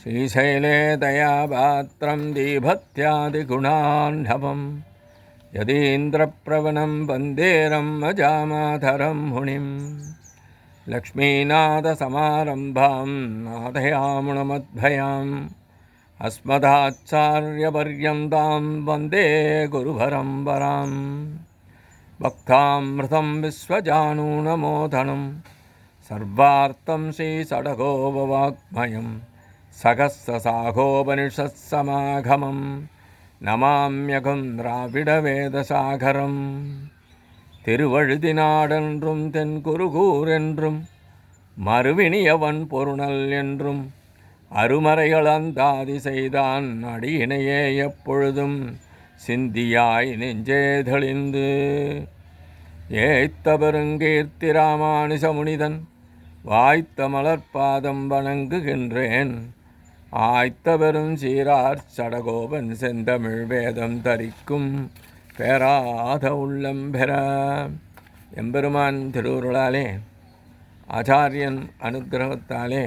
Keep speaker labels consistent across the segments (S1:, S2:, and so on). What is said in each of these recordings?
S1: श्रीशैले दयापात्रं दीभत्यादिगुणान्धवं यदीन्द्रप्रवणं वन्देरं अजामातरं मुनिं लक्ष्मीनाथसमारम्भां नाथयामुनमद्भयाम् अस्मदाचार्यपर्यन्तां वन्दे गुरुपरम्परां भक्तामृतं विश्वजानूनमोदनं सर्वार्थं श्रीषडगोपवाङ्मयं सहस्रशाखोपनिषत्समागमं नमाम्यहं द्राविडवेदसागरं திருவழுதினாடென்றும் தென்குருகூர் என்றும் மறுவினியவன் பொருணல் என்றும் அருமறைகள் அந்தாதி செய்தான் அடியினையே எப்பொழுதும் சிந்தியாய் நெஞ்சே தெளிந்து ஏய்த்த பெருங்கீர்த்தி ராமானுஜ முனிதன் வாய்த்த மலர்பாதம் வணங்குகின்றேன் ஆய்த்த பெரும் சீரார் சடகோபன் செந்தமிழ் வேதம் தரிக்கும் பேராத உள்ளம் பெற. எம்பெருமான் திருவுருளாலே ஆச்சாரியன் அனுக்கிரகத்தாலே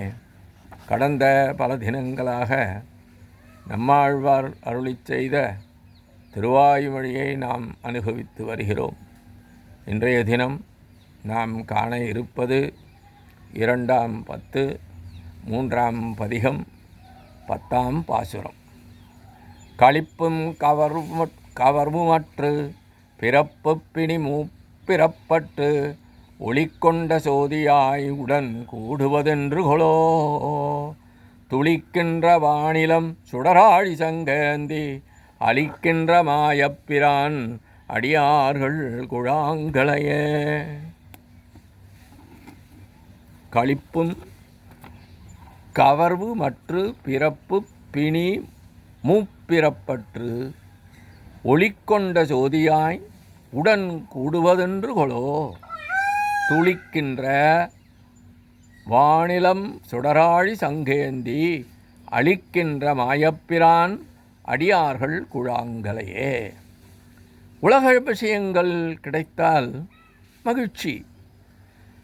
S1: கடந்த பல தினங்களாக நம்மாழ்வார் அருளிச் செய்த திருவாய்மொழியை நாம் அனுபவித்து வருகிறோம். இன்றைய தினம் நாம் காண இருப்பது 2ஆம் பத்து 3ஆம் பதிகம் 10ஆம் பாசுரம். களிப்பும் கவர்வுமற்று பிறப்பு பிணி மூப்பிறப்பட்டு ஒளிக்கொண்ட சோதியாய் உடன் கூடுவதென்று கொளோ துளிக்கின்ற வானிலம் சுடராழி சங்கேந்தி அளிக்கின்ற மாயப்பிரான் அடியார்கள் குழாங்களையே. களிப்பும் கவர்வு மற்று பிறப்பு பிணி மூப்பிறப்பற்று ஒளிக்கொண்ட சோதியாய் உடன் கூடுவதென்று கொளோ துளிக்கின்ற வானிலம் சுடராழி சங்கேந்தி அளிக்கின்ற மாயப்பிரான் அடியார்கள் குழாங்களையே. உலக விஷயங்கள் கிடைத்தால் மகிழ்ச்சி,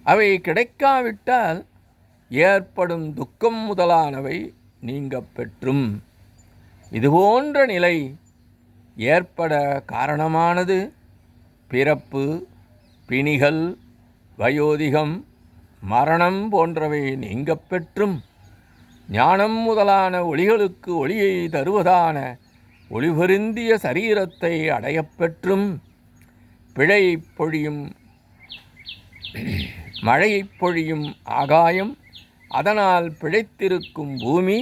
S1: அவை கிடைக்காவிட்டால் ஏற்படும் துக்கம் முதலானவை நீங்க பெற்றும். இதுபோன்ற நிலை ஏற்பட காரணமானது பிறப்பு, பிணிகள், வயோதிகம், மரணம் போன்றவை நீங்க பெற்றும் ஞானம் முதலான ஒளிகளுக்கு ஒளியை தருவதான ஒளிபொருந்திய சரீரத்தை அடையப்பெற்றும் பிழையைப் பொழியும் மழையைப் பொழியும் ஆகாயம், அதனால் பிழைத்திருக்கும் பூமி,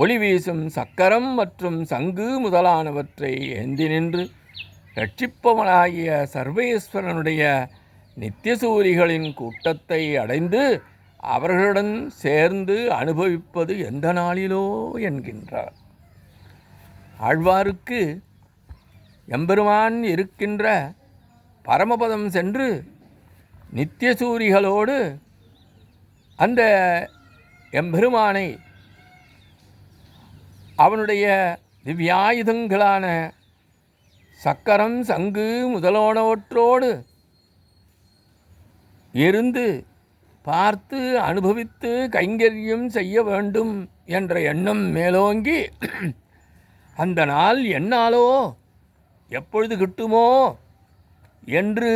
S1: ஒளி வீசும் சக்கரம் மற்றும் சங்கு முதலானவற்றை ஏந்தி நின்று ரட்சிப்பவனாகிய சர்வேஸ்வரனுடைய நித்தியசூரிகளின் கூட்டத்தை அடைந்து அவர்களுடன் சேர்ந்து அனுபவிப்பது எந்த நாளிலோ என்கின்றார். ஆழ்வாருக்கு எம்பெருமான் இருக்கின்ற பரமபதம் சென்று நித்தியசூரிகளோடு அந்த எம்பெருமானை அவனுடைய திவ்யாயுதங்களான சக்கரம் சங்கு முதலானவற்றோடு இருந்து பார்த்து அனுபவித்து கைங்கரியம் செய்ய வேண்டும் என்ற எண்ணம் மேலோங்கி அந்த நாள் என்னாலோ எப்பொழுது கிட்டுமோ என்று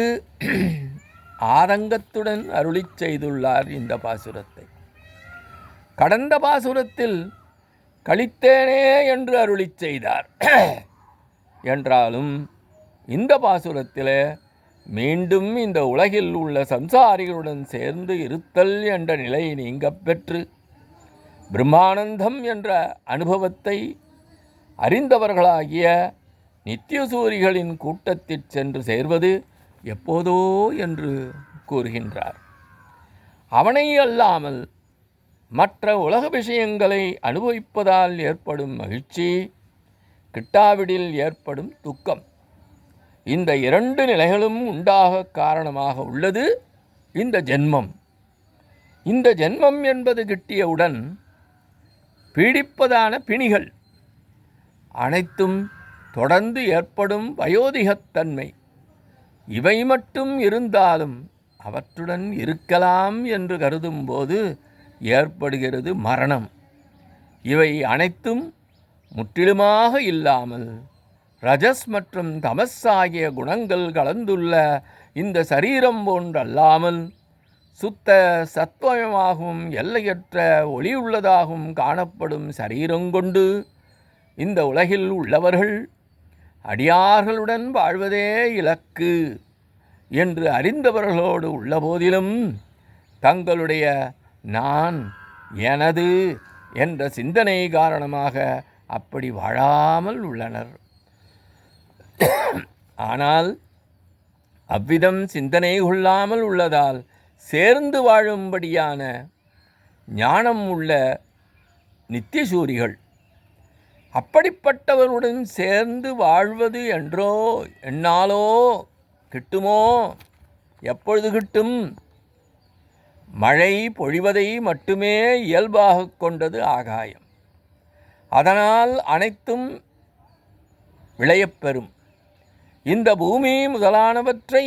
S1: ஆதங்கத்துடன் அருளிச் செய்துள்ளார் இந்த பாசுரத்தை. கடந்த பாசுரத்தில் களித்தேனே என்று அருளிச் செய்தார். என்றாலும் இந்த பாசுரத்தில் மீண்டும் இந்த உலகில் உள்ள சம்சாரிகளுடன் சேர்ந்து இருத்தல் என்ற நிலை நீங்க பெற்று பிரம்மானந்தம் என்ற அனுபவத்தை அறிந்தவர்களாகிய நித்தியசூரிகளின் கூட்டத்தில் சென்று சேர்வது எப்போதோ என்று கூறுகின்றார். அவனை அல்லாமல் மற்ற உலக விஷயங்களை அனுபவிப்பதால் ஏற்படும் மகிழ்ச்சி, கிட்டாவிடில் ஏற்படும் துக்கம், இந்த 2 நிலைகளும் உண்டாக காரணமாக உள்ளது இந்த ஜென்மம். இந்த ஜென்மம் என்பது கிட்டியவுடன் பீடிப்பதான பிணிகள் அனைத்தும் தொடர்ந்து ஏற்படும் வயோதிகத்தன்மை, இவை மட்டும் இருந்தாலும் அவற்றுடன் இருக்கலாம் என்று கருதும்போது ஏற்படுகிறது மரணம். இவை அனைத்தும் முற்றிலுமாக இல்லாமல் ரஜஸ் மற்றும் தமஸ் ஆகிய குணங்கள் கலந்துள்ள இந்த சரீரம் போன்றல்லாமல் சுத்த சத்வயமாகவும் எல்லையற்ற ஒளியுள்ளதாகவும் காணப்படும் சரீரங்கொண்டு இந்த உலகில் உள்ளவர்கள் அடியார்களுடன் வாழ்வதே இலக்கு என்று அறிந்தவர்களோடு உள்ள போதிலும் தங்களுடைய நான், எனது என்ற சிந்தனை காரணமாக அப்படி வாழாமல் உள்ளனர். ஆனால் அவ்விதம் சிந்தனை கொள்ளாமல் உள்ளதால் சேர்ந்து வாழும்படியான ஞானம் உள்ள நித்தியசூரிகள் அப்படிப்பட்டவருடன் சேர்ந்து வாழ்வது என்றோ என்னாலோ கிட்டுமோ? எப்பொழுது கிட்டும்? மழை பொழிவதை மட்டுமே இயல்பாக கொண்டது ஆகாயம். அதனால் அனைத்தும் விளையப்பெறும். இந்த பூமி முதலானவற்றை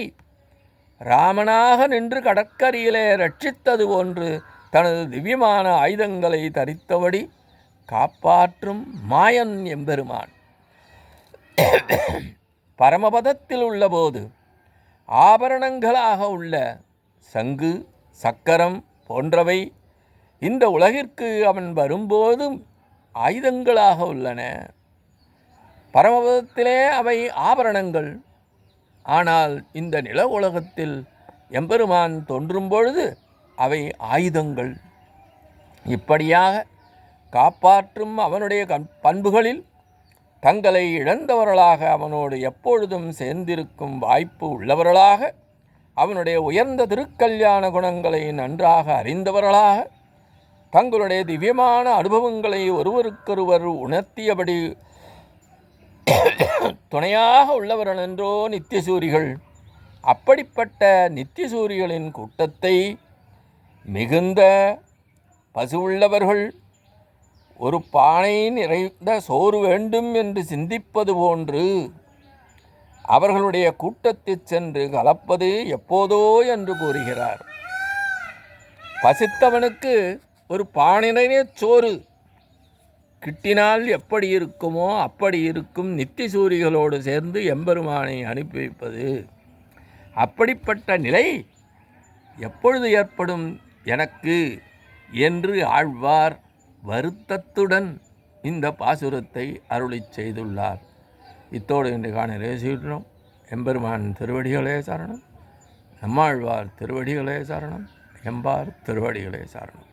S1: ராமனாக நின்று கடற்கரையிலே ரட்சித்தது போன்று தனது திவ்யமான ஆயுதங்களை தரித்தபடி காப்பாற்றும் மாயன் எம்பெருமான் பரமபதத்தில் உள்ளபோது ஆபரணங்களாக உள்ள சங்கு, சக்கரம் போன்றவை இந்த உலகிற்கு அவன் வரும்போதும் ஆயுதங்களாக உள்ளன. பரமபதத்திலே அவை ஆபரணங்கள். ஆனால் இந்த நில உலகத்தில் எம்பெருமான் தோன்றும் பொழுது அவை ஆயுதங்கள். இப்படியாக காப்பாற்றும் அவனுடைய பண்புகளில் தங்களை இழந்தவர்களாக அவனோடு எப்பொழுதும் சேர்ந்திருக்கும் வாய்ப்பு உள்ளவர்களாக, அவனுடைய உயர்ந்த திருக்கல்யாண குணங்களை நன்றாக அறிந்தவர்களாக, தங்களுடைய திவ்யமான அனுபவங்களை ஒருவருக்கொருவர் உணர்த்தியபடி துணையாக உள்ளவர்கள் என்றோ நித்தியசூரிகள். அப்படிப்பட்ட நித்தியசூரிகளின் கூட்டத்தை மிகுந்த பசுவுள்ளவர்கள் ஒரு பானை நிறைந்த சோறு வேண்டும் என்று சிந்திப்பது போன்று அவர்களுடைய கூட்டத்தில் சென்று கலப்பது எப்போதோ என்று கூறுகிறார். பசித்தவனுக்கு ஒரு பானை நிறைய சோறு கிட்டினால் எப்படி இருக்குமோ அப்படி இருக்கும் நித்தியசூரிகளோடு சேர்ந்து எம்பெருமானை அனுப்பி வைப்பது. அப்படிப்பட்ட நிலை எப்பொழுது ஏற்படும் எனக்கு என்று ஆழ்வார் வருத்தத்துடன் இந்த பாசுரத்தை அருளிச் செய்துள்ளார். இத்தோடு இன்று காண நிறைவேற்றுகிறோம். எம்பெருமான் திருவடிகளே சரணம். நம்மாழ்வார் திருவடிகளே சரணம். எம்பார் திருவடிகளே சரணம்.